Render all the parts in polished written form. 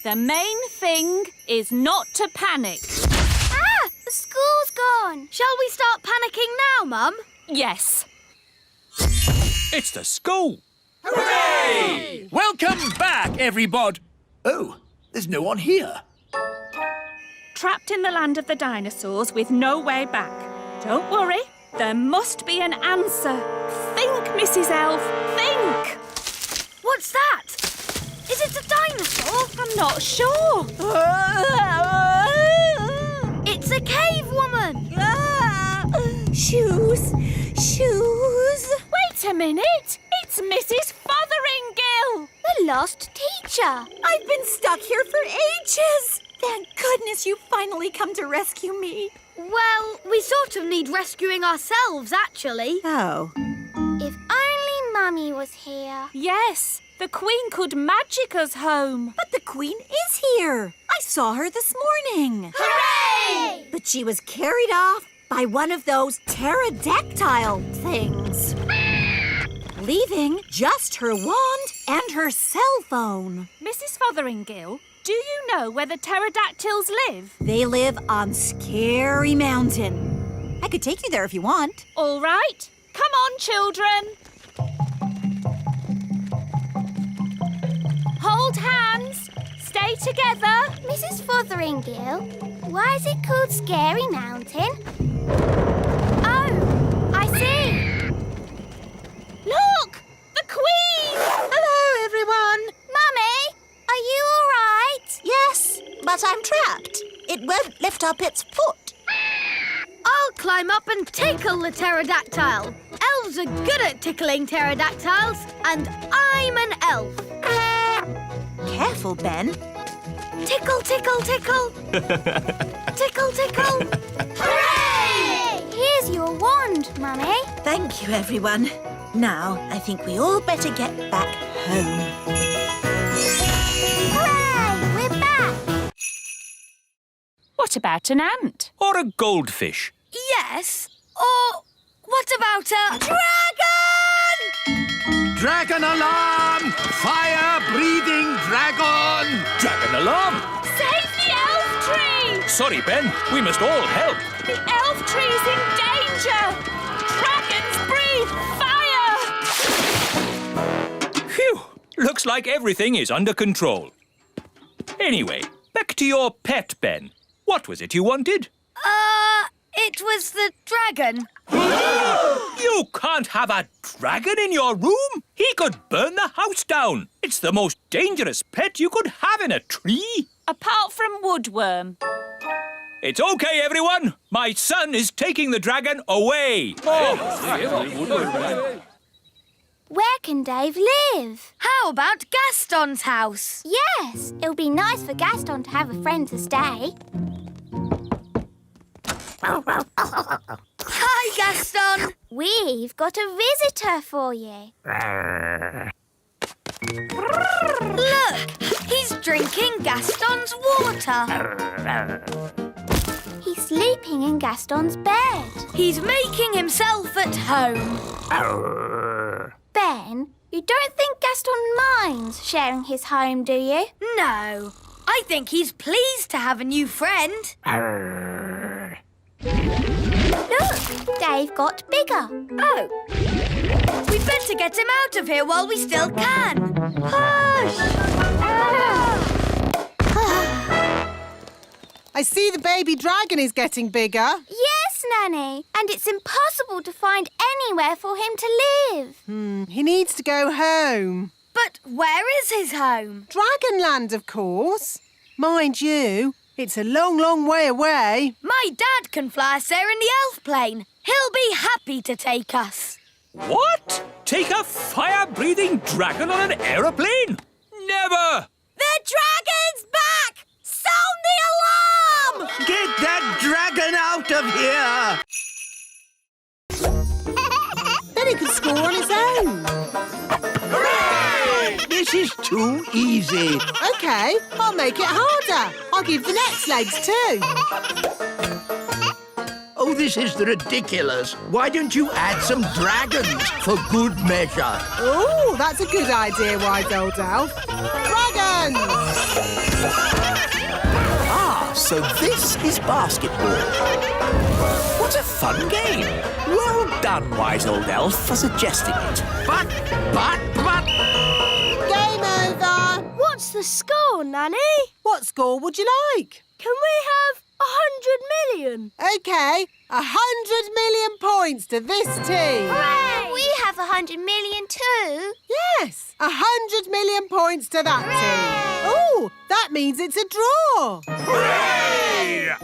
The main thing is not to panic. Ah! The school's gone. Shall we start panicking now, Mum? Yes. It's the school. Hooray! Welcome back, everybody. Oh, there's no one here. Trapped in the land of the dinosaurs with no way back. Don't worry, there must be an answer. Think, Mrs. Elf, think! What's that? Is it a dinosaur? I'm not sure. It's a cave woman. Shoes. Wait a minute. It's Mrs. Fotheringill. The lost teacher. I've been stuck here for ages. Thank goodness you finally come to rescue me. Well, we sort of need rescuing ourselves, actually. Oh. If only Mummy was here. Yes, the Queen could magic us home. But the Queen is here. I saw her this morning. Hooray! But she was carried off by one of those pterodactyl things, leaving just her wand and her cell phone. Mrs. Fotheringill, do you know where the pterodactyls live? They live on Scary Mountain. I could take you there if you want. All right. Come on, children. Hold hands. Stay together. Mrs. Fotheringill, why is it called Scary Mountain? Oh, I see. Look! The Queen! Hello, everyone. Mummy, are you all right? Yes, but I'm trapped. It won't lift up its foot. I'll climb up and tickle the pterodactyl. Elves are good at tickling pterodactyls, and I'm an elf. Careful, Ben. Tickle, tickle, tickle. Tickle, tickle. Hooray! Here's your wand, Mummy. Thank you, everyone. Now, I think we all better get back home. Hooray! We're back. What about an ant? Or a goldfish. Yes. Or what about a dragon? Dragon alarm! Fire-breathing dragon! Dragon alarm! Save the elf tree! Sorry, Ben. We must all help. The elf tree's in danger! Dragons breathe fire! Phew! Looks like everything is under control. Anyway, back to your pet, Ben. What was it you wanted? It was the dragon. You can't have a dragon in your room. He could burn the house down. It's the most dangerous pet you could have in a tree. Apart from Woodworm. It's okay, everyone. My son is taking the dragon away. Where can Dave live? How about Gaston's house? Yes, it'll be nice for Gaston to have a friend to stay. Hi, Gaston. We've got a visitor for you. Look, he's drinking Gaston's water. He's sleeping in Gaston's bed. He's making himself at home. Ben, you don't think Gaston minds sharing his home, do you? No. I think he's pleased to have a new friend. Look, Dave got bigger. Oh. We'd better get him out of here while we still can. Hush! I see the baby dragon is getting bigger. Yes, Nanny. And it's impossible to find anywhere for him to live. He needs to go home. But where is his home? Dragonland, of course. Mind you, it's a long, long way away. My dad can fly us there in the elf plane. He'll be happy to take us. What? Take a fire-breathing dragon on an aeroplane? Never! The dragon's back! Sound the alarm! Get that dragon out of here! Then he can score on his own. Hooray! This is too easy. OK, I'll make it harder. I'll give the next legs too. Oh, this is ridiculous. Why don't you add some dragons for good measure? Oh, that's a good idea, wise old elf. Dragons! So this is basketball. What a fun game. Well done, wise old elf, for suggesting it. But... Game over. What's the score, Nanny? What score would you like? Can we have 100 million? OK, 100 million points to this team. Hooray! We have 100 million too. Yes, 100 million points to that team. Oh, that means it's a draw. Hooray!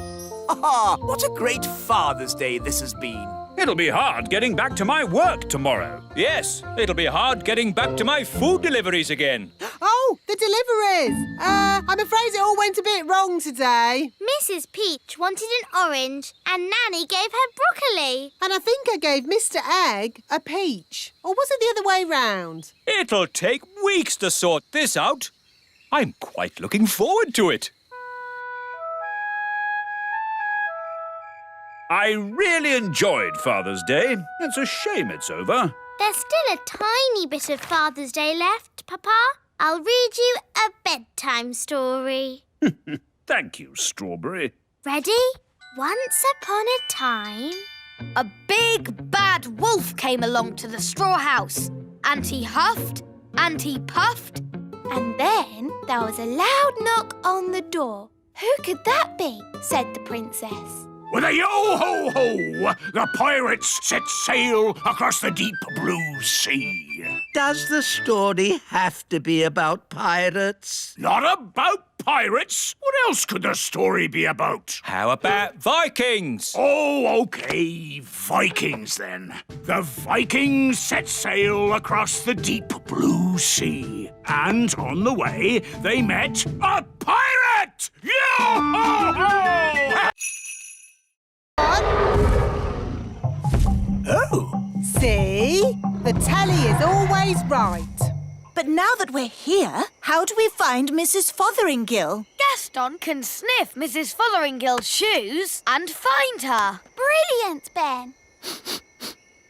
Ah, what a great Father's Day this has been. It'll be hard getting back to my work tomorrow. Yes, it'll be hard getting back to my food deliveries again. Oh, the deliveries. I'm afraid it all went a bit wrong today. Mrs. Peach wanted an orange and Nanny gave her broccoli. And I think I gave Mr. Egg a peach. Or was it the other way round? It'll take weeks to sort this out. I'm quite looking forward to it. I really enjoyed Father's Day. It's a shame it's over. There's still a tiny bit of Father's Day left, Papa. I'll read you a bedtime story. Thank you, Strawberry. Ready? Once upon a time, a big bad wolf came along to the straw house, and he huffed and he puffed, and then there was a loud knock on the door. Who could that be? Said the princess. With a yo-ho-ho, the pirates set sail across the deep blue sea. Does the story have to be about pirates? Not about pirates. What else could the story be about? How about Vikings? Oh, OK, Vikings then. The Vikings set sail across the deep blue sea. And on the way, they met a pirate! Yo-ho-ho! Oh! See? The telly is always right. But now that we're here, how do we find Mrs. Fotheringill? Gaston can sniff Mrs. Fotheringill's shoes and find her. Brilliant, Ben.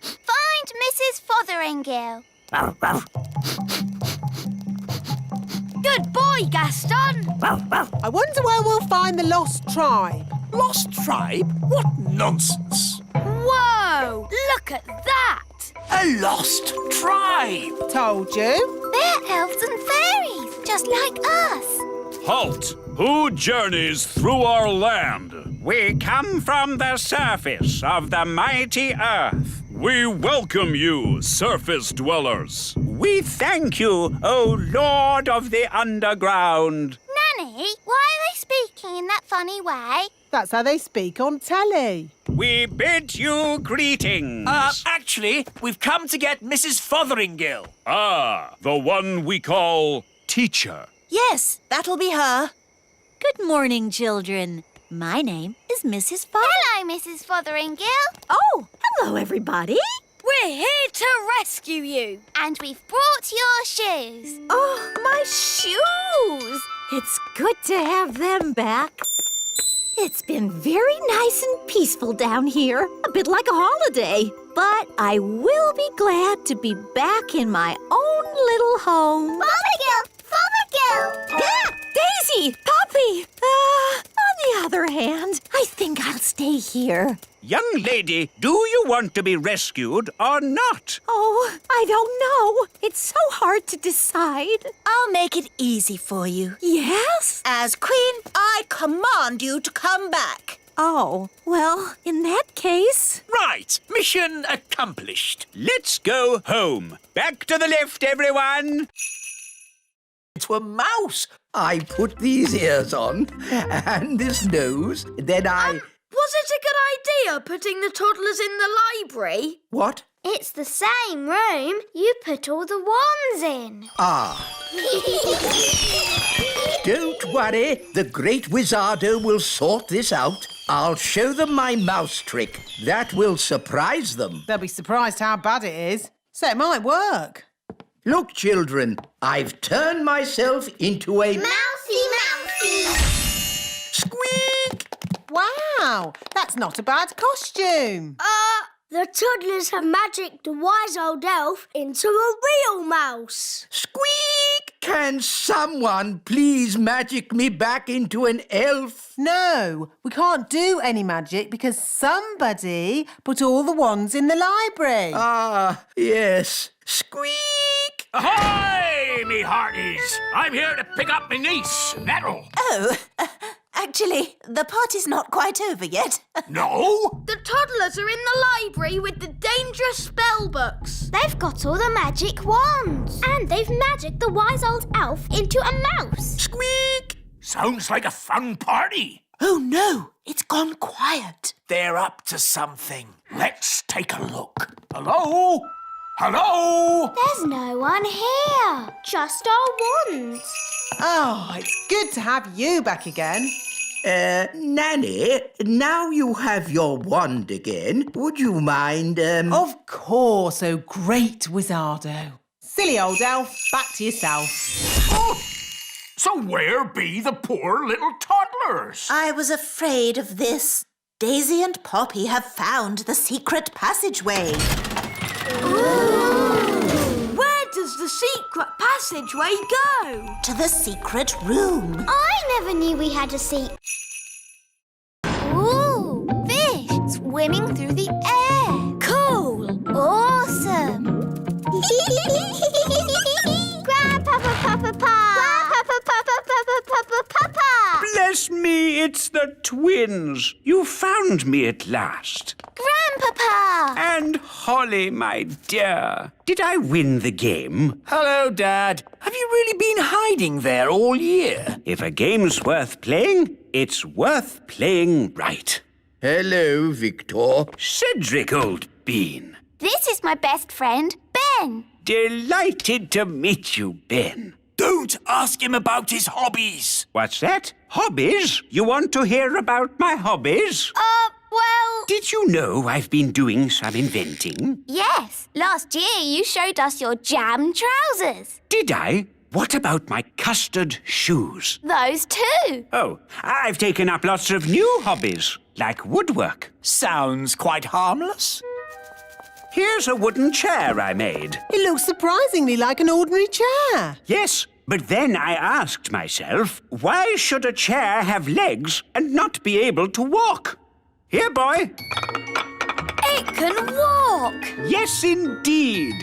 Find Mrs. Fotheringill. Good boy, Gaston. I wonder where we'll find the lost tribe. Lost tribe? What nonsense! Whoa! Look at that! A lost tribe! Told you. They're elves and fairies, just like us. Halt! Who journeys through our land? We come from the surface of the mighty earth. We welcome you, surface dwellers. We thank you, O Lord of the Underground. Nanny, why are they speaking in that funny way? That's how they speak on telly. We bid you greetings. Actually, we've come to get Mrs. Fotheringill. Ah, the one we call teacher. Yes, that'll be her. Good morning, children. My name is Mrs. Hello, Mrs. Fotheringill. Oh, hello, everybody. We're here to rescue you. And we've brought your shoes. Oh, my shoes. It's good to have them back. It's been very nice and peaceful down here, a bit like a holiday. But I will be glad to be back in my own little home. Fotheringill! Fotheringill! Yeah, Daisy! Poppy! On the other hand, I think I'll stay here. Young lady, do you want to be rescued or not? Oh, I don't know. It's so hard to decide. I'll make it easy for you. Yes? As Queen, I command you to come back. Oh, well, in that case... Right, mission accomplished. Let's go home. Back to the left, everyone. To a mouse. I put these ears on and this nose, then I... Was it a good idea putting the toddlers in the library? What? It's the same room. You put all the wands in. Ah. Don't worry, the great Wizardo will sort this out. I'll show them my mouse trick. That will surprise them. They'll be surprised how bad it is. So it might work. Look, children, I've turned myself into a... Mousy! Squeak! Wow, that's not a bad costume. The toddlers have magicked the wise old elf into a real mouse. Squeak! Can someone please magic me back into an elf? No, we can't do any magic because somebody put all the wands in the library. Ah, yes. Squeak! Ahoy, me hearties! I'm here to pick up me niece, Nettle. Oh, actually, the party's not quite over yet. No? The toddlers are in the library with the dangerous spell books. They've got all the magic wands. And they've magicked the wise old elf into a mouse. Squeak! Sounds like a fun party. Oh, no, it's gone quiet. They're up to something. Let's take a look. Hello? Hello? There's no one here. Just our wands. Oh, it's good to have you back again. Nanny, now you have your wand again. Would you mind, Of course, oh great Wizardo. Silly old elf, back to yourself. Oh, so where be the poor little toddlers? I was afraid of this. Daisy and Poppy have found the secret passageway. Where does the secret passageway go? To the secret room. I never knew we had a secret. Ooh, fish swimming through the air. Cool. Awesome. Grandpapa, Papa, Papa. Grandpapa, Papa, Papa. Bless me, it's the twins. You found me at last. Grandpapa. And Holly, my dear. Did I win the game? Hello, Dad. Have you really been hiding there all year? If a game's worth playing, it's worth playing right. hello, Victor. Cedric, old bean. This is my best friend, Ben. Delighted to meet you, Ben. Don't ask him about his hobbies. What's that? Hobbies? You want to hear about my hobbies? Well... Did you know I've been doing some inventing? Yes. Last year you showed us your jam trousers. Did I? What about my custard shoes? Those too. Oh, I've taken up lots of new hobbies, like woodwork. Sounds quite harmless. Here's a wooden chair I made. It looks surprisingly like an ordinary chair. Yes, but then I asked myself, why should a chair have legs and not be able to walk? Here, boy. It can walk. Yes, indeed.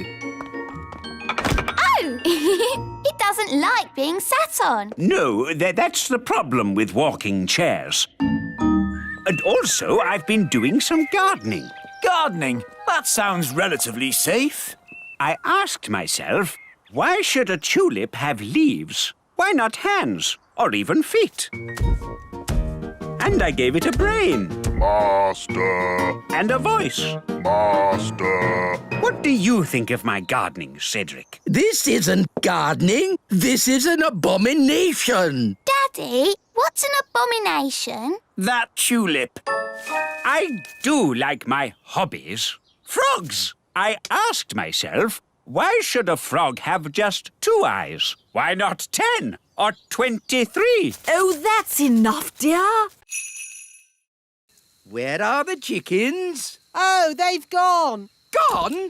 Oh, it doesn't like being sat on. No, that's the problem with walking chairs. And also, I've been doing some gardening. Gardening? That sounds relatively safe. I asked myself, why should a tulip have leaves? Why not hands or even feet? And I gave it a brain. Master. And a voice. Master. What do you think of my gardening, Cedric? This isn't gardening. This is an abomination. Daddy, what's an abomination? That tulip. I do like my hobbies. Frogs! I asked myself, why should a frog have just 2 eyes? Why not 10 or 23? Oh, that's enough, dear. Where are the chickens? Oh, they've gone. Gone?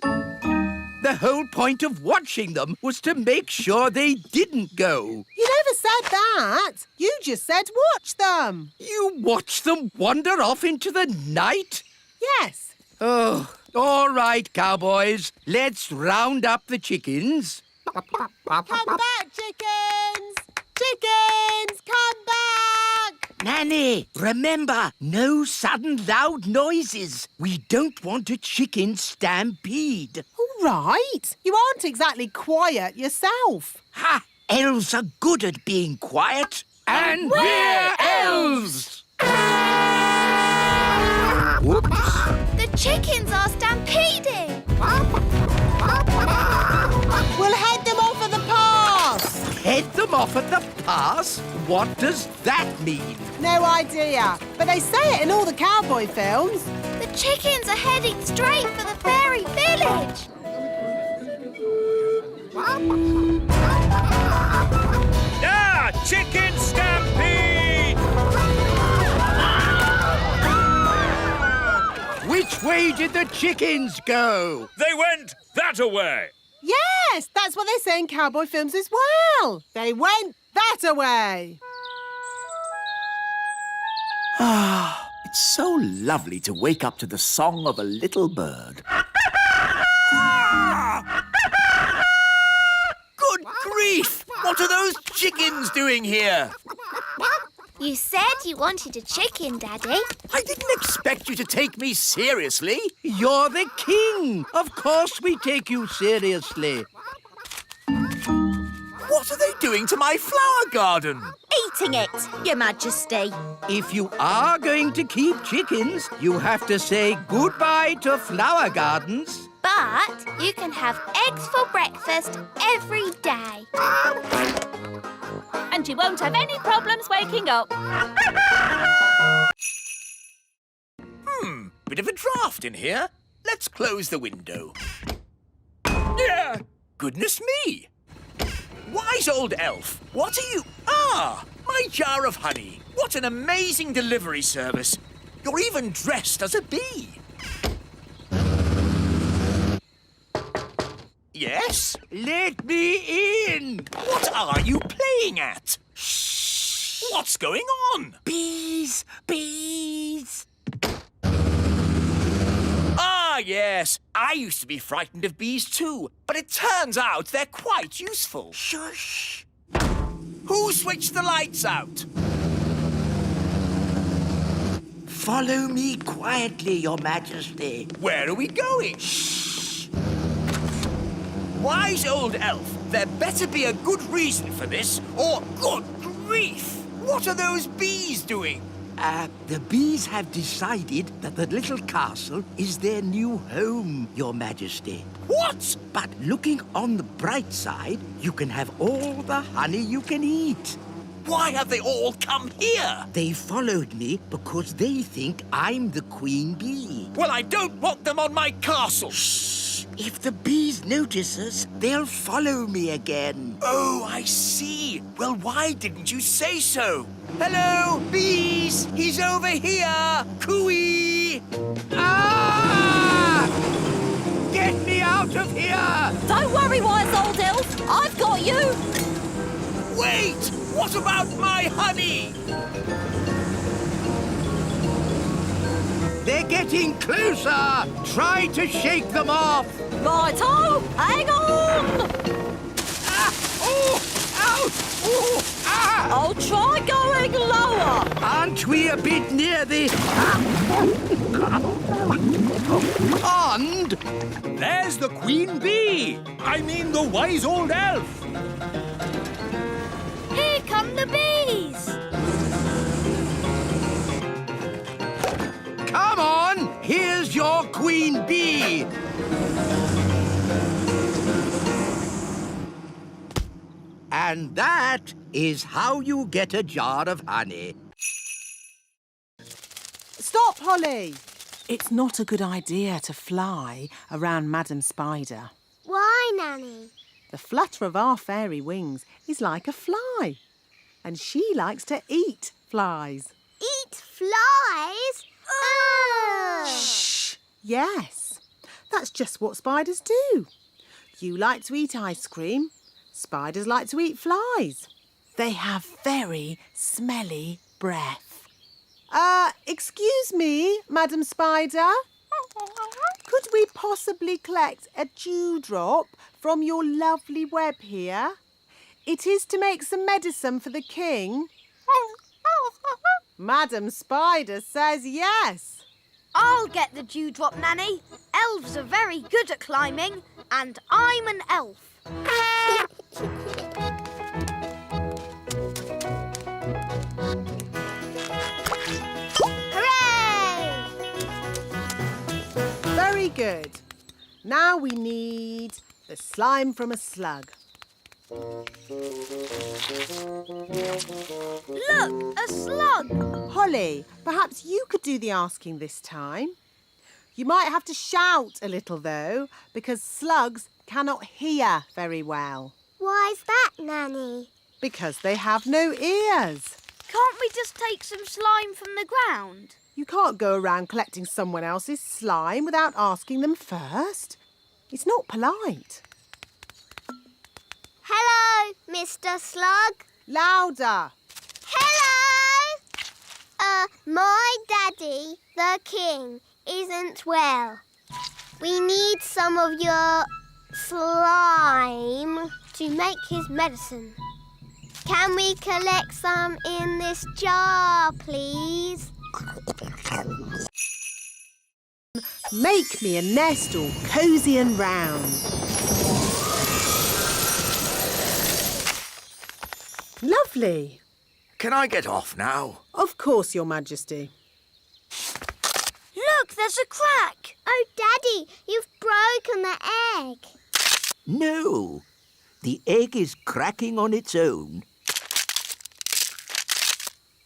The whole point of watching them was to make sure they didn't go. You never said that. You just said watch them. You watched them wander off into the night? Yes. Oh, all right, cowboys. Let's round up the chickens. Come back, chickens! Chickens, come back! Nanny, remember, no sudden loud noises. We don't want a chicken stampede. All right. You aren't exactly quiet yourself. Ha! Elves are good at being quiet. And we're elves! Whoops. The chickens are stampeding. We'll head them off at the pass. Head them off at the pass? What does that mean? No idea, but they say it in all the cowboy films. The chickens are heading straight for the fairy village. Ah! Chicken stampede! Which way did the chickens go? They went that away. Yes, that's what they say in cowboy films as well. They went that away. Ah, it's so lovely to wake up to the song of a little bird. Good grief! What are those chickens doing here? You said you wanted a chicken, Daddy. I didn't expect you to take me seriously. You're the king. Of course we take you seriously. What are they doing to my flower garden? Eating it, Your Majesty. If you are going to keep chickens, you have to say goodbye to flower gardens. But you can have eggs for breakfast every day. And you won't have any problems waking up. Bit of a draft in here. Let's close the window. Yeah, goodness me. Wise old elf, what are you... Ah, my jar of honey. What an amazing delivery service. You're even dressed as a bee. Yes? Let me in. What are you playing at? Shh! What's going on? Bees, bees. Ah, yes. I used to be frightened of bees too, but it turns out they're quite useful. Shush. Who switched the lights out? Follow me quietly, Your Majesty. Where are we going? Shh! Wise old elf, there better be a good reason for this, or good grief! What are those bees doing? The bees have decided that the little castle is their new home, Your Majesty. What? But looking on the bright side, you can have all the honey you can eat. Why have they all come here? They followed me because they think I'm the queen bee. Well, I don't want them on my castle. Shh! If the bees notice us, they'll follow me again. Oh, I see. Well, why didn't you say so? Hello, bees! He's over here! Cooey! Ah! Get me out of here! Don't worry, wise old elf. I've got you. Wait! What about my honey? They're getting closer! Try to shake them off! Right-o, hang on! Ah! Oh! Ouch! Oh! Ah! I'll try going lower. Aren't we a bit near the... pond? There's the queen bee. I mean the wise old elf. Here come the bees. Come on! Here's your queen bee! And that is how you get a jar of honey. Stop, Holly. It's not a good idea to fly around Madam Spider. Why, Nanny? The flutter of our fairy wings is like a fly. And she likes to eat flies. Eat flies? Ugh! Shh! Yes, that's just what spiders do. You like to eat ice cream. Spiders like to eat flies. They have very smelly breath. Excuse me, Madam Spider. Could we possibly collect a dewdrop from your lovely web here? It is to make some medicine for the king. Madam Spider says yes. I'll get the dewdrop, Nanny. Elves are very good at climbing, and I'm an elf. Hooray! Very good. Now we need the slime from a slug. Look, a slug. Holly, perhaps you could do the asking this time. You might have to shout a little, though, because slugs cannot hear very well. Why's that, Nanny? Because they have no ears. Can't we just take some slime from the ground? You can't go around collecting someone else's slime without asking them first. It's not polite. Hello, Mr. Slug. Louder. Hello! My daddy, the king, isn't well. We need some of your slime to make his medicine. Can we collect some in this jar, please? Make me a nest all cosy and round. Lovely. Can I get off now? Of course, Your Majesty. Look, there's a crack. Oh, Daddy, you've broken the egg. No, the egg is cracking on its own.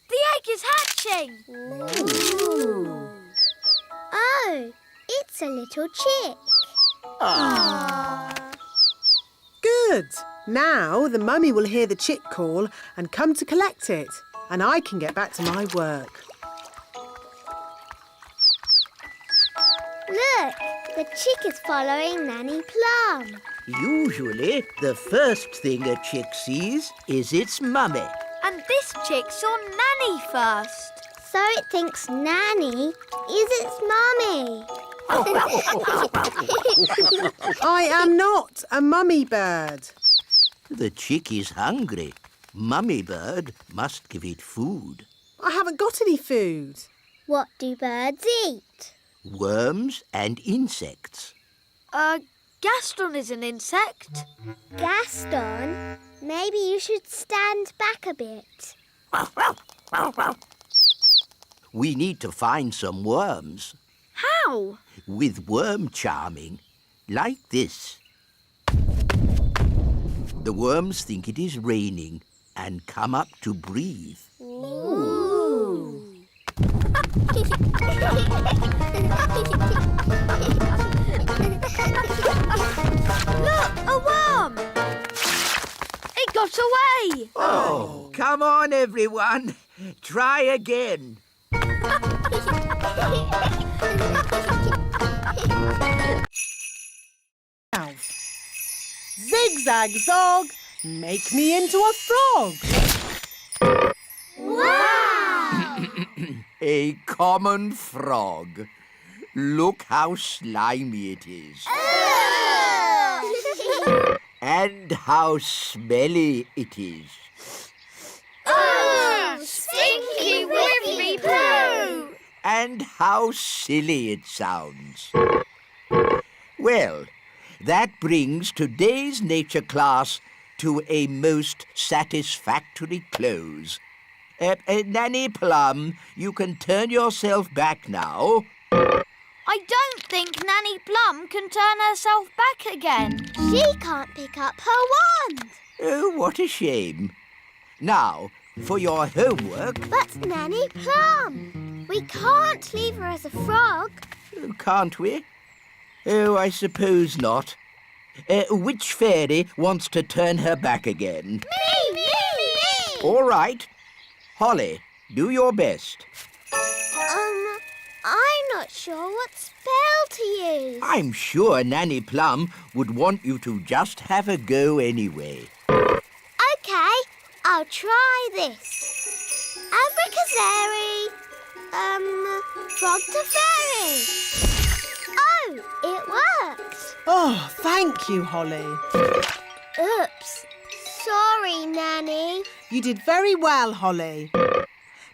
The egg is hatching. Ooh. Oh, it's a little chick. Good. Now the mummy will hear the chick call and come to collect it, and I can get back to my work. Look, the chick is following Nanny Plum. Usually, the first thing a chick sees is its mummy. And this chick saw Nanny first. So it thinks Nanny is its mummy. I am not a mummy bird. The chick is hungry. Mummy bird must give it food. I haven't got any food. What do birds eat? Worms and insects. Gaston is an insect. Gaston? Maybe you should stand back a bit. We need to find some worms. How? With worm charming, like this. The worms think it is raining and come up to breathe. Ooh. Look, a worm! It got away! Oh, come on, everyone. Try again. Zigzag zog, make me into a frog. Wow! A common frog. Look how slimy it is. And how smelly it is. Stinky whiffy poo! And how silly it sounds. Well, that brings today's nature class to a most satisfactory close. Nanny Plum, you can turn yourself back now. I don't think Nanny Plum can turn herself back again. She can't pick up her wand. Oh, what a shame. Now, for your homework... But Nanny Plum, we can't leave her as a frog. Can't we? Oh, I suppose not. Which fairy wants to turn her back again? Me! All right. Holly, do your best. I'm not sure what spell to use. I'm sure Nanny Plum would want you to just have a go anyway. OK, I'll try this. Abracazary, frog to fairy. Oh, it worked. Oh, thank you, Holly. Oops. Sorry, Nanny. You did very well, Holly.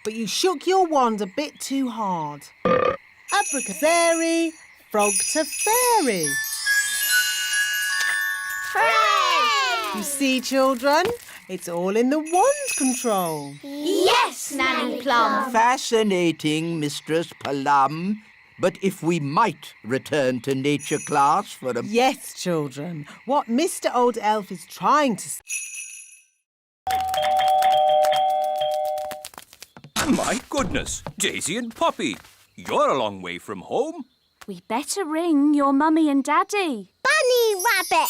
But you shook your wand a bit too hard. Abracazary, frog to fairy. Hooray! You see, children, it's all in the wand control. Yes, Nanny Plum. Fascinating, Mistress Plum. But if we might return to nature class for a... Yes, children. What Mr. Old Elf is trying to... My goodness, Daisy and Poppy, you're a long way from home. We better ring your mummy and daddy. Bunny Rabbit.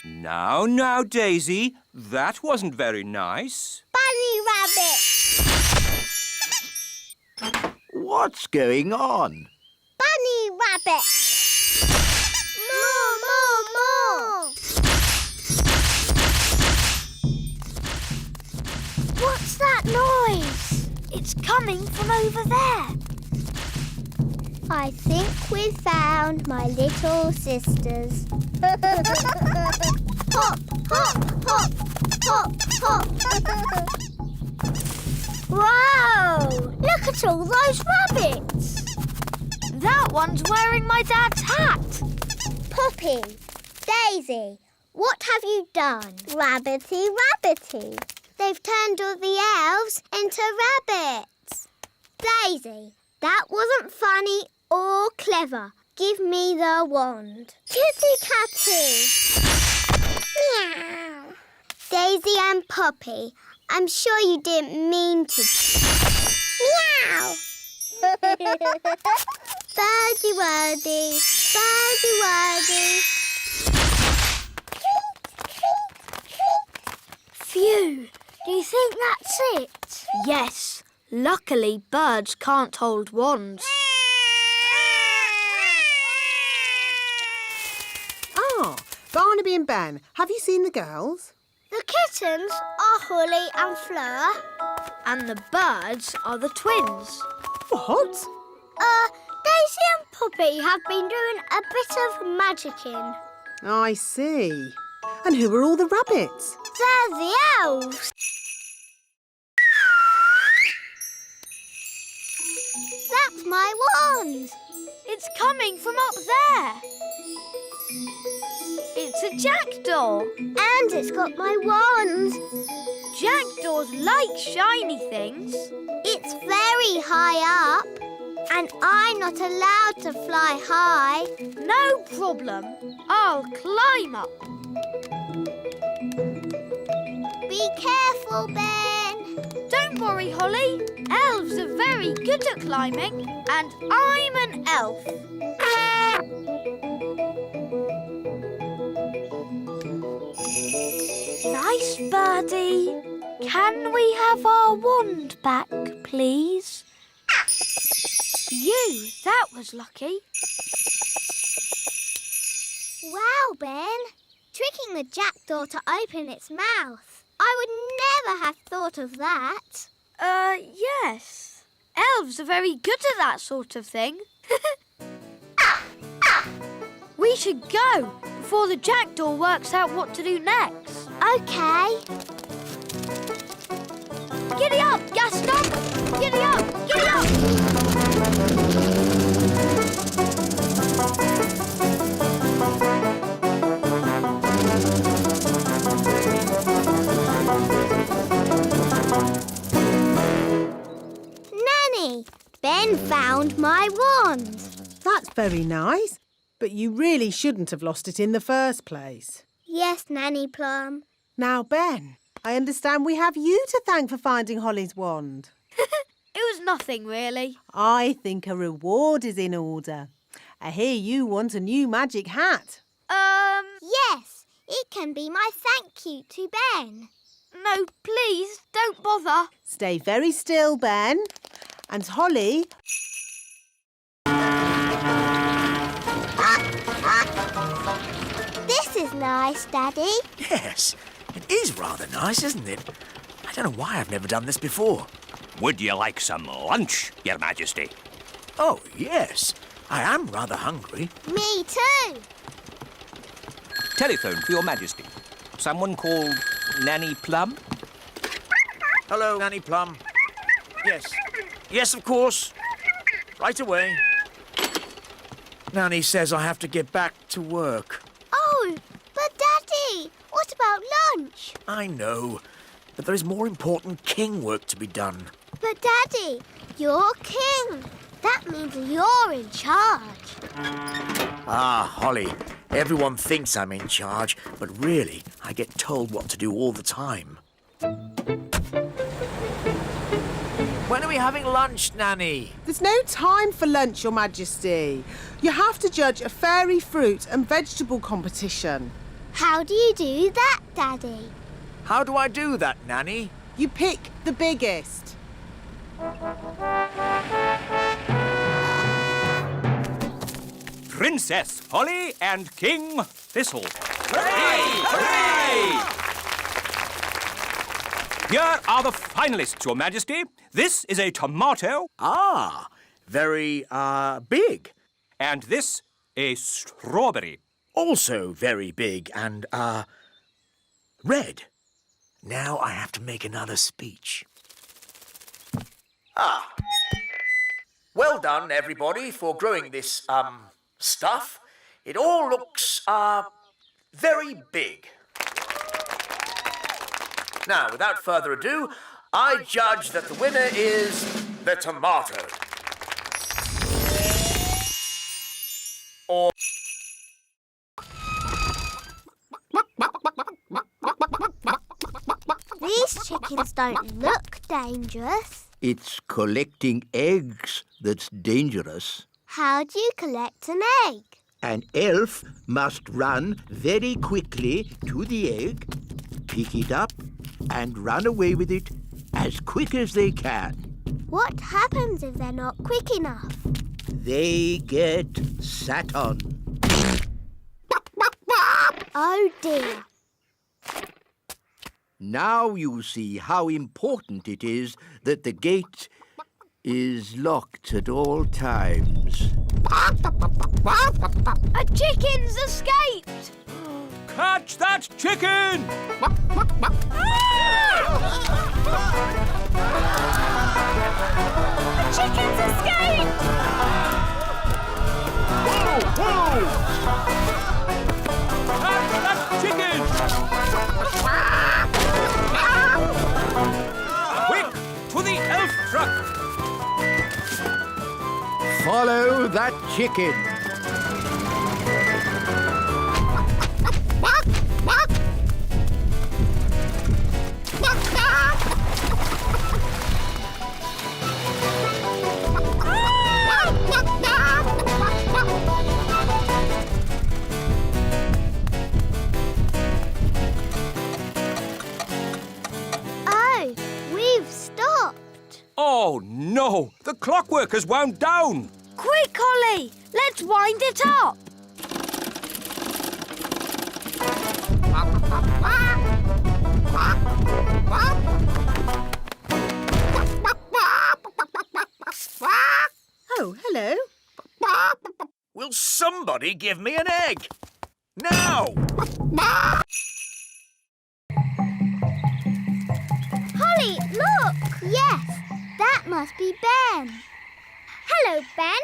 Now, Daisy, that wasn't very nice. Bunny Rabbit. What's going on? Bunny Rabbit. More. What's that noise? It's coming from over there. I think we've found my little sisters. Hop, hop, hop, hop, hop. Wow! Look at all those rabbits. That one's wearing my dad's hat. Poppy, Daisy, what have you done? Rabbity, rabbity. They've turned all the elves into rabbits. Daisy, that wasn't funny or clever. Give me the wand. Kitty Catty. Meow. Daisy and Poppy, I'm sure you didn't mean to. Meow. Birdie wordy, birdie wordy. Phew, do you think that's it? Yes. Luckily, birds can't hold wands. Ah, Barnaby and Ben, have you seen the girls? The kittens are Holly and Fleur. And the birds are the twins. What? Daisy and Poppy have been doing a bit of magicking. I see. And who are all the rabbits? They're the elves. That's my wand. It's coming from up there. It's a jackdaw. And it's got my wand. Jackdaws like shiny things. It's very high up. And I'm not allowed to fly high. No problem. I'll climb up. Be careful, Ben. Don't worry, Holly. Elves are very good at climbing, and I'm an elf. Nice birdie. Can we have our wand back, please? That was lucky. Wow, Ben. Tricking the jackdaw to open its mouth. I would never have thought of that. Yes. Elves are very good at that sort of thing. We should go before the jackdaw works out what to do next. OK. Giddy up, Gaston! Giddy up! Giddy up! Nanny, Ben found my wand. That's very nice. But you really shouldn't have lost it in the first place. Yes, Nanny Plum. Now, Ben, I understand we have you to thank for finding Holly's wand. It was nothing, really. I think a reward is in order. I hear you want a new magic hat. Yes, it can be my thank you to Ben. No, please, don't bother. Stay very still, Ben. And Holly... This is nice, Daddy. Yes, it is rather nice, isn't it? I don't know why I've never done this before. Would you like some lunch, Your Majesty? Oh, yes. I am rather hungry. Me too. Telephone for Your Majesty. Someone called Nanny Plum? Hello, Nanny Plum. Yes. Yes, of course. Right away. Nanny says I have to get back to work. Oh, but Daddy, what about lunch? I know, but there is more important king work to be done. But Daddy, you're king. That means you're in charge. Ah, Holly, everyone thinks I'm in charge, but really, I get told what to do all the time. When are we having lunch, Nanny? There's no time for lunch, Your Majesty. You have to judge a fairy fruit and vegetable competition. How do you do that, Daddy? How do I do that, Nanny? You pick the biggest. Princess Holly and King Thistle. Hooray! Hooray! Here are the finalists, Your Majesty. This is a tomato. Ah, very, big. And this, a strawberry. Also very big and, red. Now I have to make another speech. Ah. Well done, everybody, for growing this, stuff. It all looks, very big. Now, without further ado, I judge that the winner is the tomato. Or... These chickens don't look dangerous. It's collecting eggs that's dangerous. How do you collect an egg? An elf must run very quickly to the egg, pick it up, and run away with it as quick as they can. What happens if they're not quick enough? They get sat on. Oh dear. Now you see how important it is that the gate is locked at all times. A chicken's escaped! Catch that chicken! The chickens escaped! Catch that chicken! Quick, to the elf truck! Follow that chicken. Oh, we've stopped. Oh, no! The clockwork has wound down! Quick, Holly! Let's wind it up! Oh, hello. Will somebody give me an egg? Now! Holly, look! Yes, that must be Ben. Hello, Ben.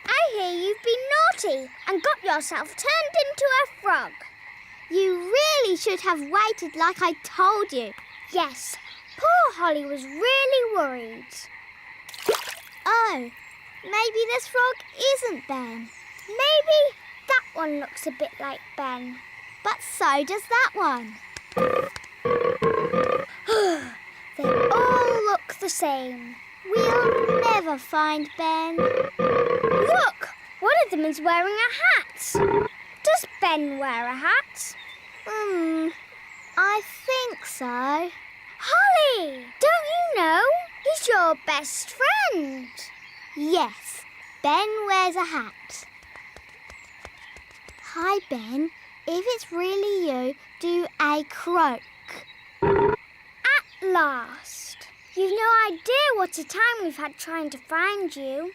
I hear you've been naughty and got yourself turned into a frog. You really should have waited like I told you. Yes, poor Holly was really worried. Oh, maybe this frog isn't Ben. Maybe that one looks a bit like Ben. But so does that one. They all look the same. We'll never find Ben. Look! One of them is wearing a hat. Does Ben wear a hat? I think so. Holly! Don't you know? He's your best friend. Yes, Ben wears a hat. Hi, Ben. If it's really you, do a croak. At last. You've no idea what a time we've had trying to find you.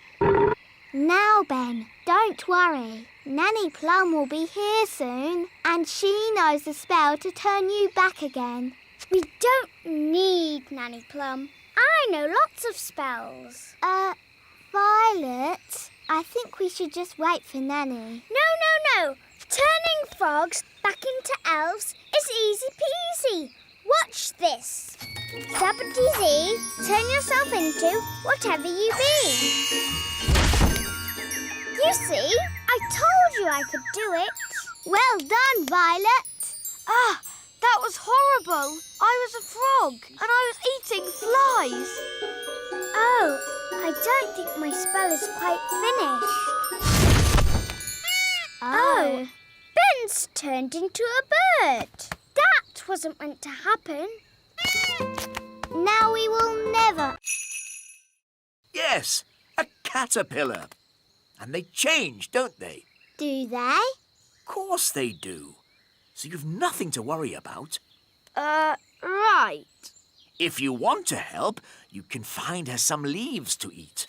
Now, Ben, don't worry. Nanny Plum will be here soon, and she knows the spell to turn you back again. We don't need Nanny Plum. I know lots of spells. Violet, I think we should just wait for Nanny. No. Turning frogs back into elves is easy peasy. Watch this. Zappity-zee, turn yourself into whatever you be. You see, I told you I could do it. Well done, Violet. Ah, that was horrible. I was a frog and I was eating flies. Oh, I don't think my spell is quite finished. Oh, Ben's turned into a bird. That wasn't meant to happen. Now we will never... Yes, a caterpillar. And they change, don't they? Do they? Of course they do. So you've nothing to worry about. Right. If you want to help, you can find her some leaves to eat.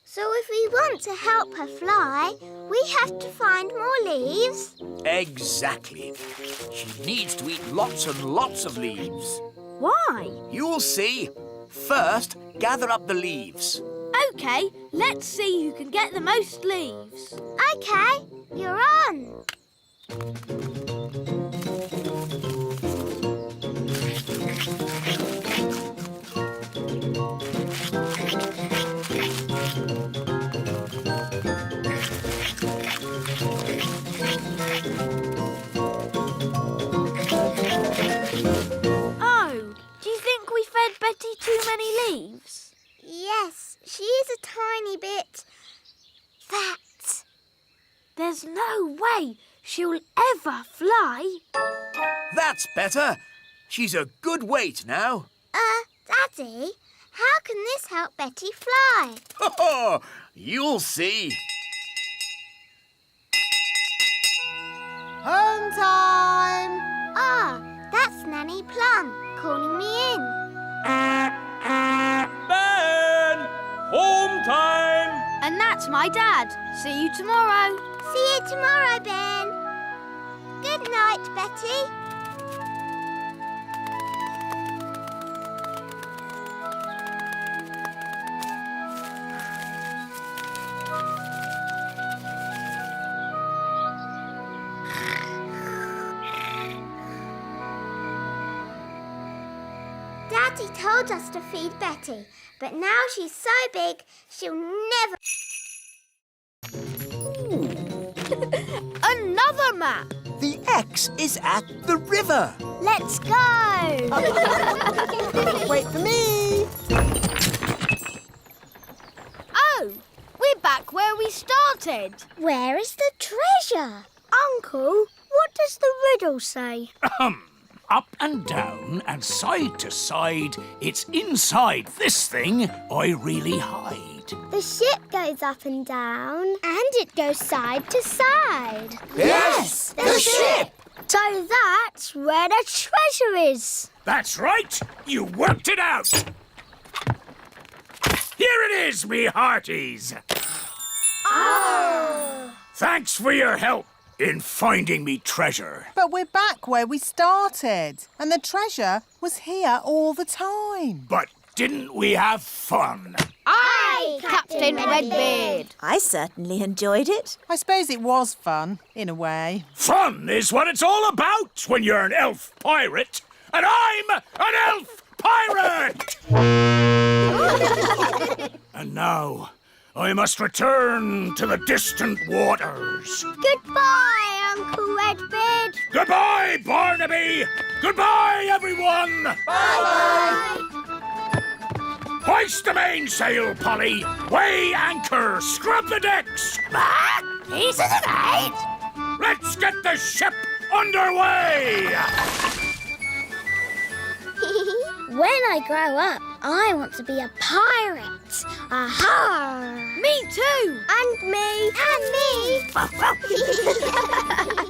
So if we want to help her fly, we have to find more leaves? Exactly. She needs to eat lots and lots of leaves. Why? You'll see. First, gather up the leaves. OK, let's see who can get the most leaves. OK, you're on. Oh, do you think we fed Betty too many leaves? Yes, she is a tiny bit fat. There's no way she'll ever fly. That's better. She's a good weight now. Daddy, how can this help Betty fly? Oh, you'll see. Home time! Ah, that's Nanny Plum calling me in. Ben! Home time! And that's my dad. See you tomorrow. See you tomorrow, Ben. Good night, Betty. Daddy told us to feed Betty, but now she's so big, she'll never... Another map. The X is at the river. Let's go! Wait for me! Oh, we're back where we started. Where is the treasure? Uncle, what does the riddle say? Up and down and side to side, it's inside this thing I really hide. The ship goes up and down. And it goes side to side. Yes, the ship. So that's where the treasure is. That's right, you worked it out. Here it is, me hearties. Oh! Thanks for your help in finding me treasure. But we're back where we started, and the treasure was here all the time. But didn't we have fun? Aye, Captain Redbeard. I certainly enjoyed it. I suppose it was fun, in a way. Fun is what it's all about when you're an elf pirate, and I'm an elf pirate! And now, I must return to the distant waters. Goodbye, Uncle Redbeard. Goodbye, Barnaby! Goodbye, everyone! Bye-bye. Hoist the mainsail, Polly! Weigh anchor! Scrub the decks! Pieces of 8. Let's get the ship underway! When I grow up, I want to be a pirate. Aha! Me too. And me. And me.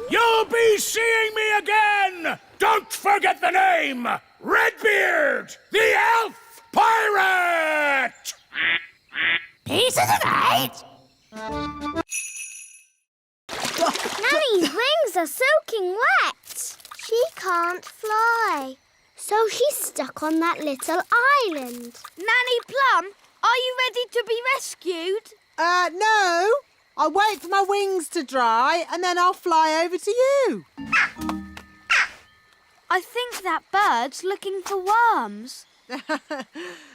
You'll be seeing me again! Don't forget the name! Redbeard, the elf pirate! Pieces of 8. Nanny's wings are soaking wet. She can't fly. So she's stuck on that little island. Nanny Plum, are you ready to be rescued? No. I'll wait for my wings to dry, and then I'll fly over to you. I think that bird's looking for worms.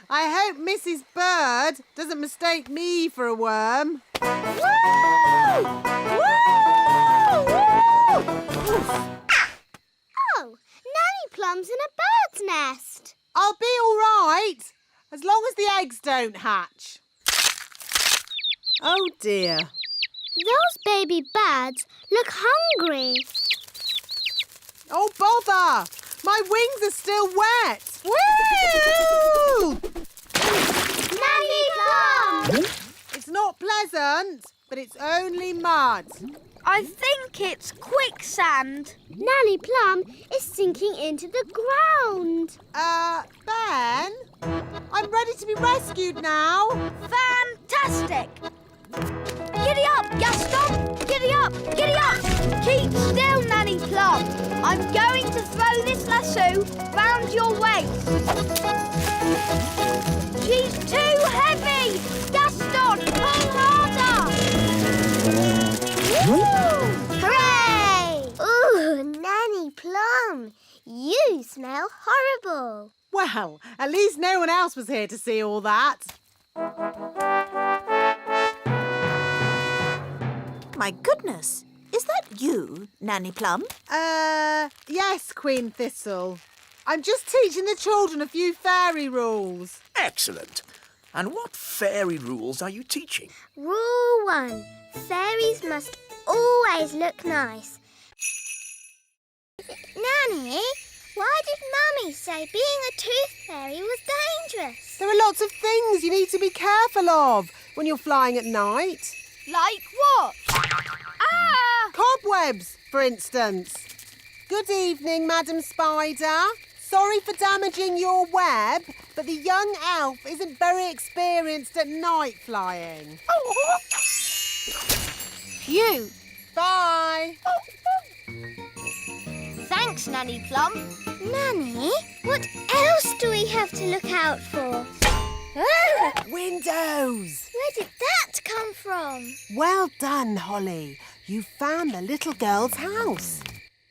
I hope Mrs. Bird doesn't mistake me for a worm. Woo! Woo! Oh, Nanny Plum's in a bird's nest. I'll be all right, as long as the eggs don't hatch. Oh, dear. Those baby birds look hungry. Oh, bother! My wings are still wet. Woo! Nanny Plum! It's not pleasant, but it's only mud. I think it's quicksand. Nanny Plum is sinking into the ground. Ben? I'm ready to be rescued now. Fantastic! Giddy up, Gaston! Giddy up! Giddy up! Keep still, Nanny Plum. I'm going to throw this lasso round your waist. She's too heavy! Gaston, pull harder! Woo! Hooray! Ooh, Nanny Plum, you smell horrible. Well, at least no one else was here to see all that. My goodness, is that you, Nanny Plum? Yes, Queen Thistle. I'm just teaching the children a few fairy rules. Excellent. And what fairy rules are you teaching? Rule 1. Fairies must always look nice. Nanny, why did Mummy say being a tooth fairy was dangerous? There are lots of things you need to be careful of when you're flying at night. Like what? Ah! Cobwebs, for instance. Good evening, Madam Spider. Sorry for damaging your web, but the young elf isn't very experienced at night flying. Phew! Bye. Thanks, Nanny Plum. Nanny, what else do we have to look out for? Ah! Windows. Where did that come from? Well done, Holly. You found the little girl's house.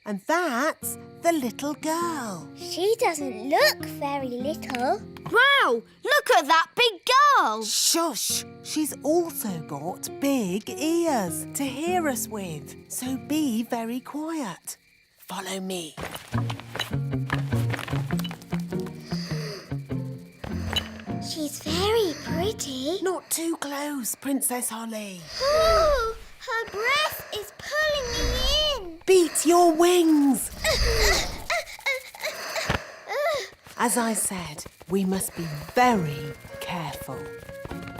And that's the little girl. She doesn't look very little. Wow! Look at that big girl! Shush! She's also got big ears to hear us with. So be very quiet. Follow me. She's very pretty. Not too close, Princess Holly. Ooh, her breath is pulling me in. Beat your wings. As I said, we must be very careful.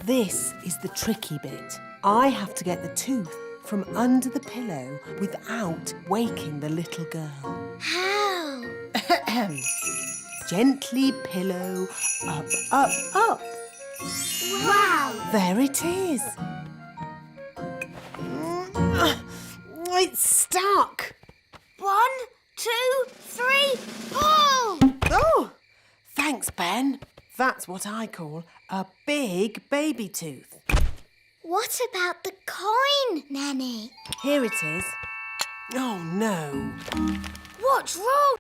This is the tricky bit. I have to get the tooth from under the pillow without waking the little girl. How? Gently pillow up, up, up. Wow! There it is. It's stuck. 1, 2, 3, pull! Oh, thanks, Ben. That's what I call a big baby tooth. What about the coin, Nanny? Here it is. Oh, no. What's wrong?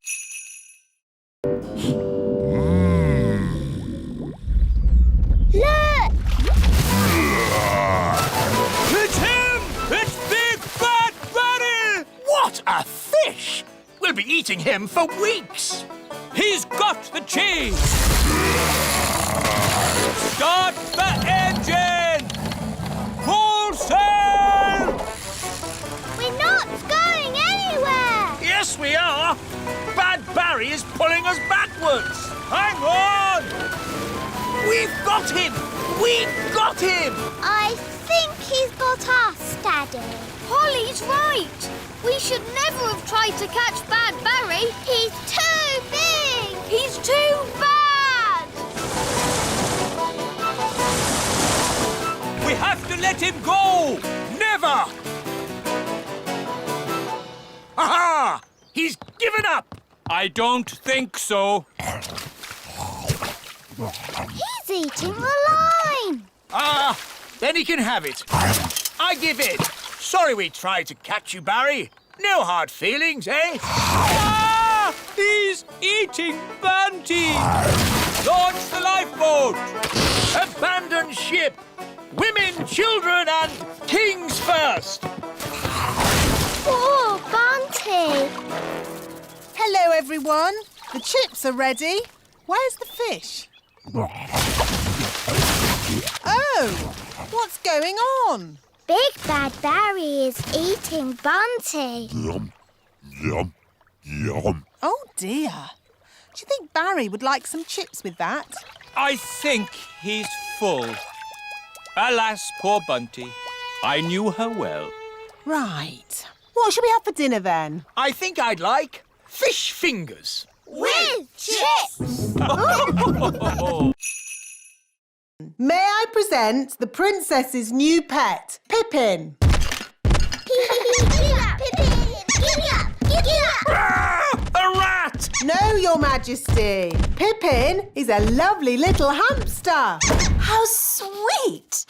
Look! It's him! It's Big Bad Barry! What a fish! We'll be eating him for weeks. He's got the cheese! Start the engine! Full sail! We're not going anywhere! Yes, we are. Bad Barry is pulling us backwards. Hang on! We've got him! We've got him! I think he's got us, Daddy. Holly's right. We should never have tried to catch Bad Barry. He's too big! He's too bad! We have to let him go! Never! Aha! He's given up! I don't think so. He's eating the line! Ah, then he can have it. I give in. Sorry we tried to catch you, Barry. No hard feelings, eh? Ah! He's eating Banty! Launch the lifeboat! Abandon ship! Women, children and kings first! Poor Bunty! Hello, everyone. The chips are ready. Where's the fish? Oh, what's going on? Big Bad Barry is eating Bunty. Yum, yum, yum. Oh, dear. Do you think Barry would like some chips with that? I think he's full. Alas, poor Bunty. I knew her well. Right. What should we have for dinner then? I think I'd like fish fingers. With chips! May I present the princess's new pet, Pippin? Giddy up, Pippin! Giddy up! Giddy up! A rat! No, Your Majesty. Pippin is a lovely little hamster. How sweet!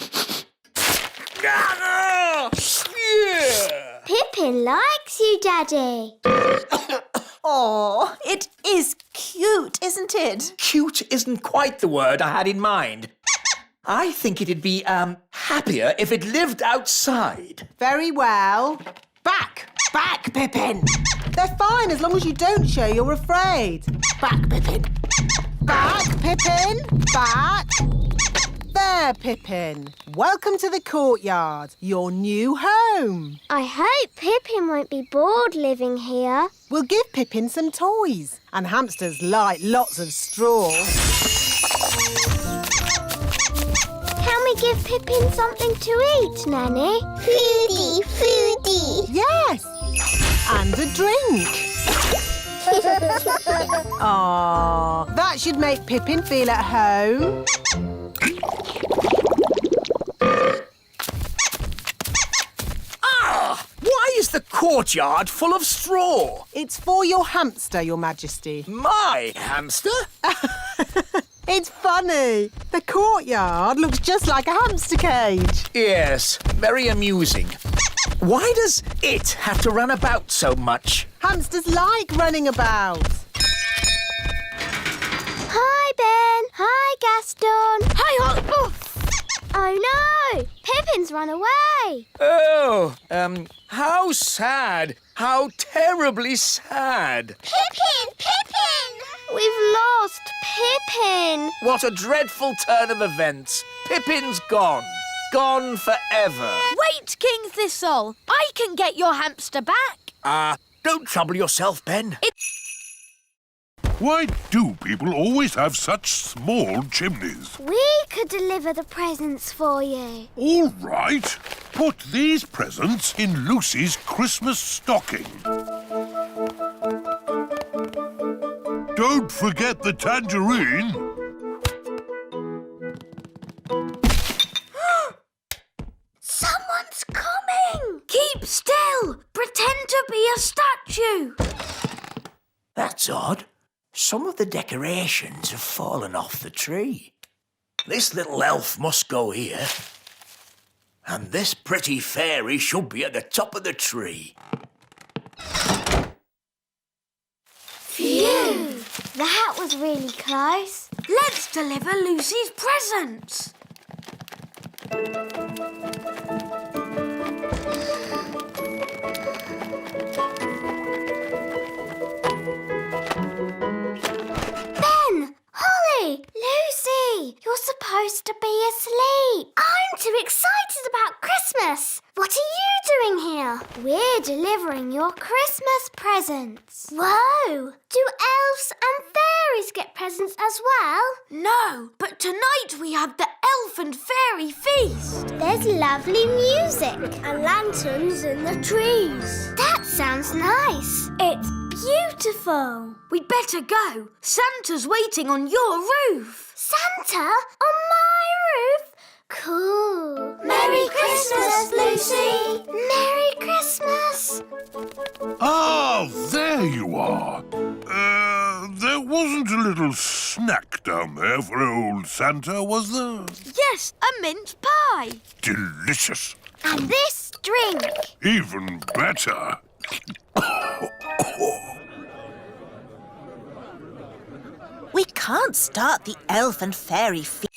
Yeah. Pippin likes you, Daddy. Oh, it is cute, isn't it? Cute isn't quite the word I had in mind. I think it'd be, happier if it lived outside. Very well. Back, Pippin. They're fine as long as you don't show you're afraid. Back, Pippin. Back, Pippin. Back. There, Pippin. Welcome to the courtyard, your new home. I hope Pippin won't be bored living here. We'll give Pippin some toys, and hamsters like lots of straw. Can we give Pippin something to eat, Nanny? Foodie, foodie. Yes, and a drink. Aww, that should make Pippin feel at home. Why is the courtyard full of straw? It's for your hamster, Your Majesty. My hamster? It's funny. The courtyard looks just like a hamster cage. Yes, very amusing. Why does it have to run about so much? Hamsters like running about. Hi, Ben. Hi, Gaston. Hi, Oh, no! Pippin's run away. Oh, how sad. How terribly sad. Pippin! Pippin! We've lost Pippin. What a dreadful turn of events. Pippin's gone. Gone forever. Wait, King Thistle. I can get your hamster back. Don't trouble yourself, Ben. Why do people always have such small chimneys? We could deliver the presents for you. All right. Put these presents in Lucy's Christmas stocking. Don't forget the tangerine. Someone's coming! Keep still! Pretend to be a statue! That's odd. Some of the decorations have fallen off the tree. This little elf must go here. And this pretty fairy should be at the top of the tree. Phew! That was really close. Let's deliver Lucy's presents! Ben! Holly! Lucy! You're supposed to be asleep. I'm too excited about Christmas. What are you doing here? We're delivering your Christmas presents. Whoa! Do elves and fairies get presents as well? No, but tonight we have the elf and fairy feast. There's lovely music and lanterns in the trees. That sounds nice. It's beautiful. We'd better go. Santa's waiting on your roof. Santa on my roof? Cool. Merry Christmas, Lucy. Merry Christmas. Ah, there you are. There wasn't a little snack down there for old Santa, was there? Yes, a mince pie. Delicious. And this drink. Even better. We can't start the elf and fairy feast.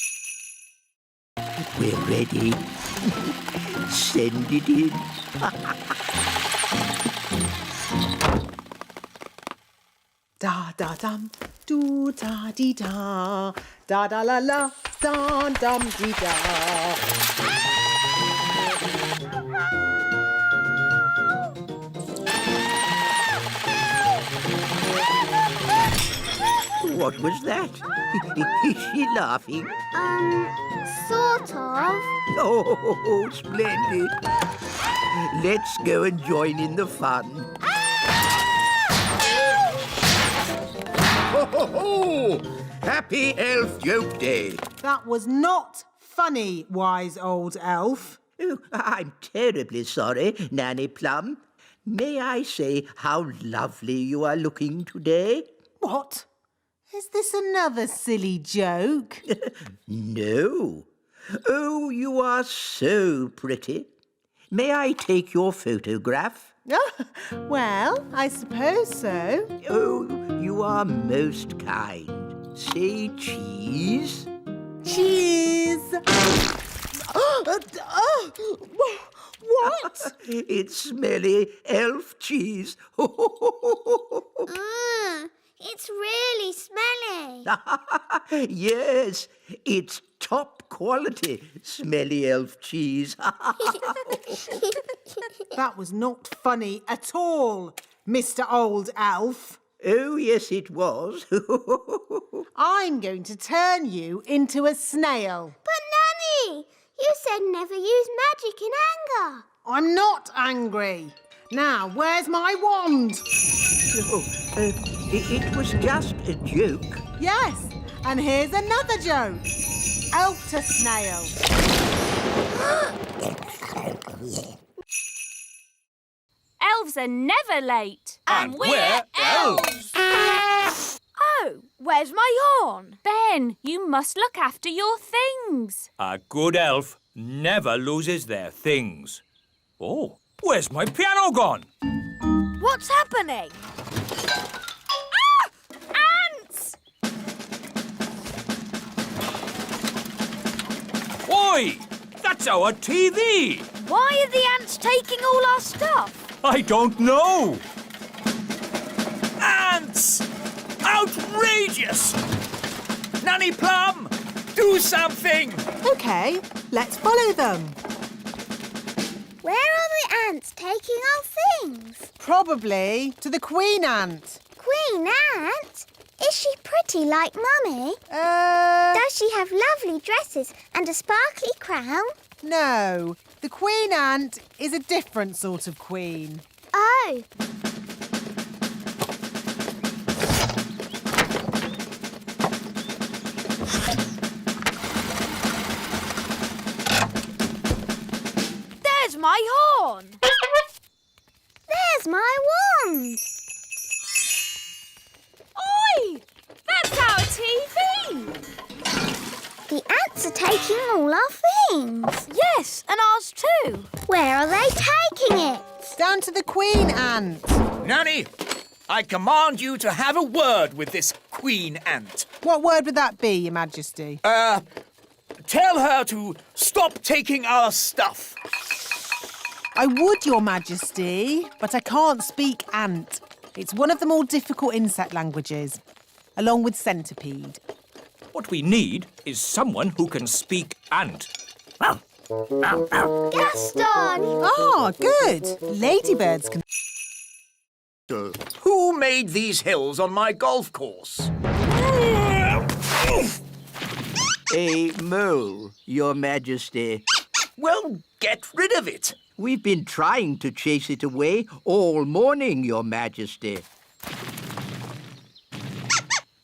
We're ready. Send it in. Da da dum, do da dee da, da da la la, da dum dee da. What was that? Is she laughing? Sort of. Oh, splendid. Let's go and join in the fun. Ho, ho, ho! Happy Elf Joke Day. That was not funny, wise old elf. Oh, I'm terribly sorry, Nanny Plum. May I say how lovely you are looking today? What? Is this another silly joke? No. Oh, you are so pretty. May I take your photograph? Well, I suppose so. Oh, you are most kind. Say cheese. Cheese! What? It's smelly elf cheese. It's really smelly. Yes, it's top quality smelly elf cheese. That was not funny at all, Mr. Old Elf. Oh, yes, it was. I'm going to turn you into a snail. But Nanny, you said never use magic in anger. I'm not angry. Now, where's my wand? It was just a joke. Yes, and here's another joke. Elf to snail. Elves are never late. And we're elves. Oh, where's my horn? Ben, you must look after your things. A good elf never loses their things. Oh, where's my piano gone? What's happening? Ants! Oi! That's our TV! Why are the ants taking all our stuff? I don't know. Ants! Outrageous! Nanny Plum, do something! OK, let's follow them. Where are the ants taking our things? Probably to the queen ant. Queen Ant? Is she pretty like Mummy? Uh, Does she have lovely dresses and a sparkly crown? no. The queen ant is a different sort of queen. Oh, There's my horn. there's my wand. Oi! That's our TV! The ants are taking all our things. Yes, and ours too. Where are they taking it? Down to the queen ant. Nanny, I command you to have a word with this Queen Ant. What word would that be, Your Majesty? Tell her to stop taking our stuff. I would, Your Majesty, but I can't speak ant. It's one of the more difficult insect languages, along with centipede. What we need is someone who can speak ant. Gaston! Ah, good. Ladybirds can... Who made these hills on my golf course? A mole, Your Majesty. Well, get rid of it. We've been trying to chase it away all morning, Your Majesty.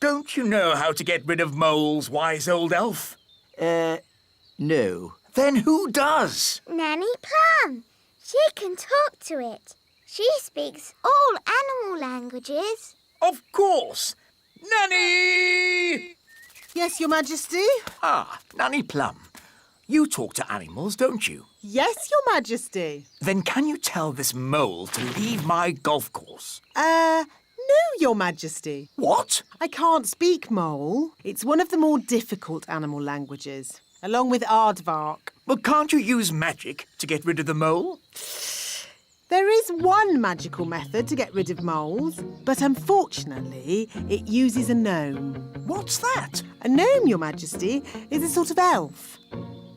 Don't you know how to get rid of moles, wise old elf? No. Then who does? Nanny Plum. She can talk to it. She speaks all animal languages. Of course. Nanny! Yes, Your Majesty? Ah, Nanny Plum. You talk to animals, don't you? Yes, Your Majesty. Then can you tell this mole to leave my golf course? No, Your Majesty. What? I can't speak mole. It's one of the more difficult animal languages, along with aardvark. Well, can't you use magic to get rid of the mole? There is one magical method to get rid of moles, but unfortunately, it uses a gnome. What's that? A gnome, Your Majesty, is a sort of elf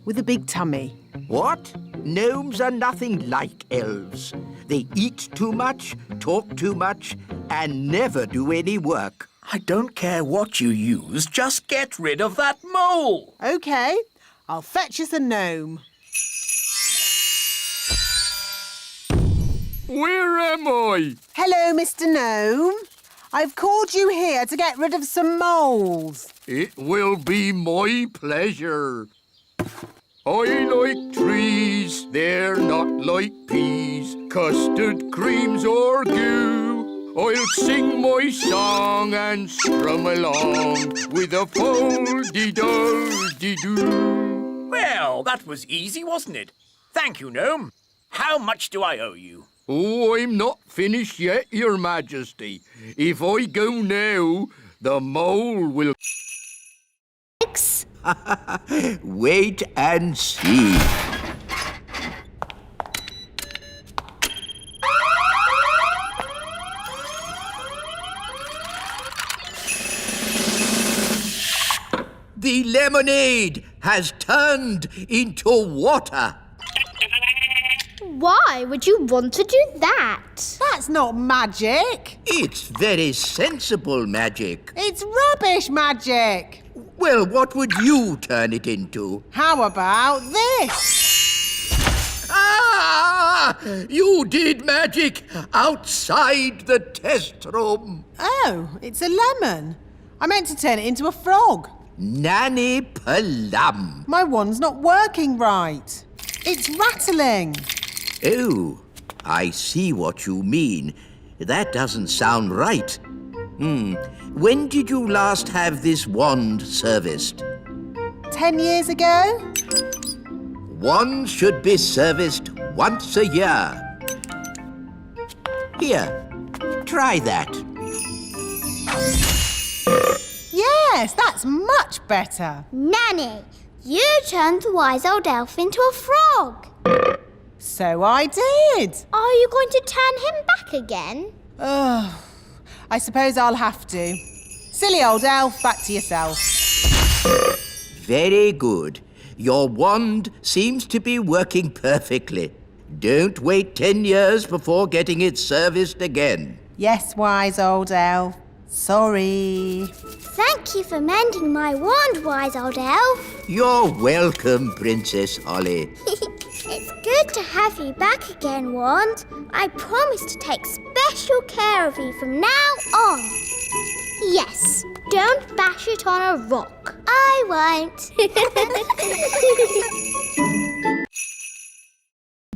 with a big tummy. What? Gnomes are nothing like elves. They eat too much, talk too much, and never do any work. I don't care what you use, just get rid of that mole. OK, I'll fetch us a gnome. Where am I? Hello, Mr. Gnome. I've called you here to get rid of some moles. It will be my pleasure. I like trees, they're not like peas, custard creams or goo. I'll sing my song and strum along with a fol-de-dol-de-doo. Well, that was easy, wasn't it? Thank you, Gnome. How much do I owe you? Oh, I'm not finished yet, Your Majesty. If I go now, the mole will... Wait and see. The lemonade has turned into water. Why would you want to do that? That's not magic. It's very sensible magic. It's rubbish magic. Well, what would you turn it into? How about this? Ah! You did magic outside the test room. Oh, it's a lemon. I meant to turn it into a frog. Nanny Plum. My wand's not working right. It's rattling. Oh, I see what you mean. That doesn't sound right. When did you last have this wand serviced? 10 years ago? Wands should be serviced once a year. Here, try that. Yes, that's much better. Nanny, you turned the wise old elf into a frog. So I did. Are you going to turn him back again? Ugh, I suppose I'll have to. Silly old elf, back to yourself. Very good. Your wand seems to be working perfectly. Don't wait 10 years before getting it serviced again. Yes, wise old elf. Sorry. Thank you for mending my wand, wise old elf. You're welcome, Princess Holly. It's good to have you back again, Wand. I promise to take special care of you from now on. Yes, don't bash it on a rock. I won't.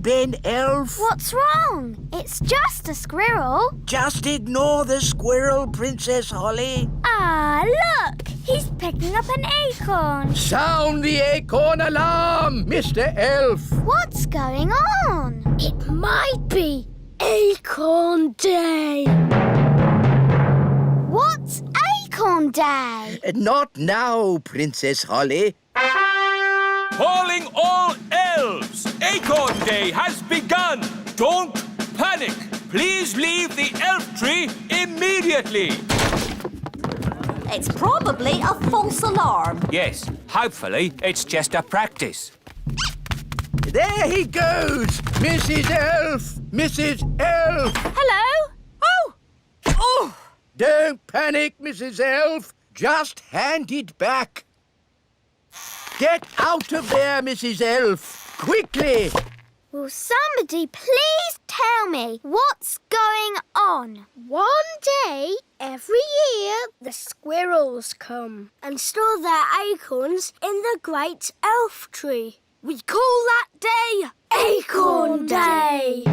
Ben Elf? What's wrong? It's just a squirrel. Just ignore the squirrel, Princess Holly. Ah, look! He's picking up an acorn. Sound the acorn alarm, Mr. Elf. What's going on? It might be Acorn Day. What's Acorn Day? Not now, Princess Holly. Calling all elves! Acorn Day has begun! Don't panic! Please leave the elf tree immediately! It's probably a false alarm. Yes, hopefully it's just a practice. There he goes! Mrs. Elf! Mrs. Elf! Hello? Oh! Don't panic, Mrs. Elf. Just hand it back. Get out of there, Mrs. Elf. Quickly! Will somebody please tell me what's going on? One day, every year, the squirrels come and store their acorns in the great elf tree. We call that day Acorn Day.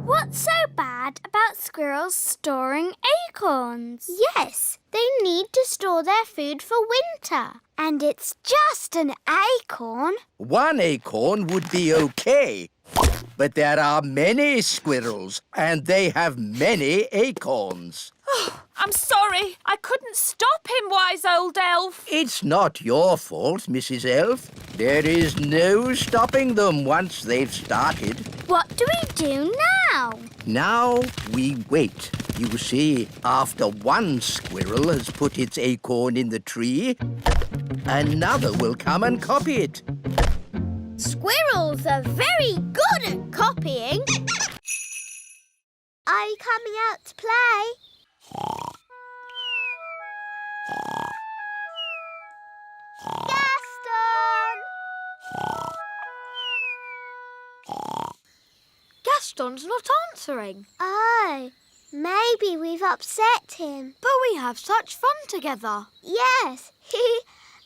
What's so bad about squirrels storing acorns? Yes, they need to store their food for winter. And it's just an acorn. One acorn would be okay. But there are many squirrels, and they have many acorns. I'm sorry. I couldn't stop him, wise old elf. It's not your fault, Mrs. Elf. There is no stopping them once they've started. What do we do now? Now we wait. You see, after one squirrel has put its acorn in the tree, another will come and copy it. Squirrels are very good at copying. Are you coming out to play? Gaston! Gaston's not answering. Oh, maybe we've upset him. But we have such fun together. Yes,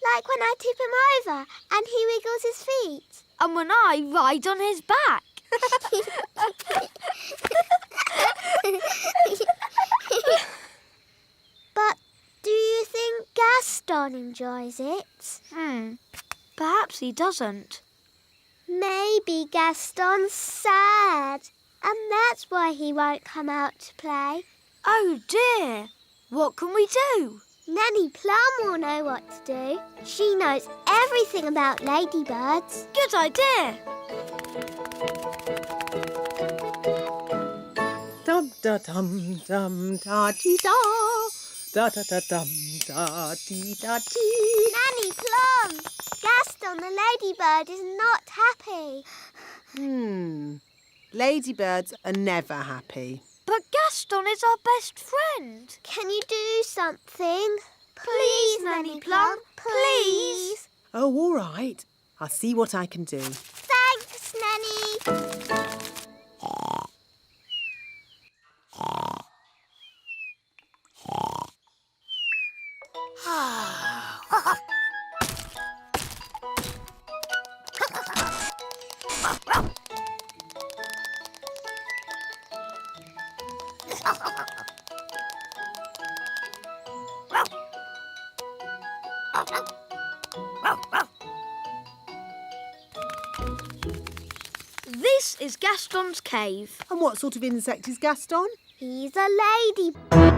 like when I tip him over and he wiggles his feet. And when I ride on his back. But do you think Gaston enjoys it? Perhaps he doesn't. Maybe Gaston's sad, and that's why he won't come out to play. Oh dear, what can we do? Nanny Plum will know what to do. She knows everything about ladybirds. Good idea. Dum da dum dum da dee da. Da da da dum da dee da dee. Nanny Plum, Gaston the ladybird is not happy. Ladybirds are never happy. But Gaston is our best friend. Can you do something? Please, Nanny Plum, please. Oh, all right. I'll see what I can do. Thanks, Nanny. This is Gaston's cave. And what sort of insect is Gaston? He's a ladybird.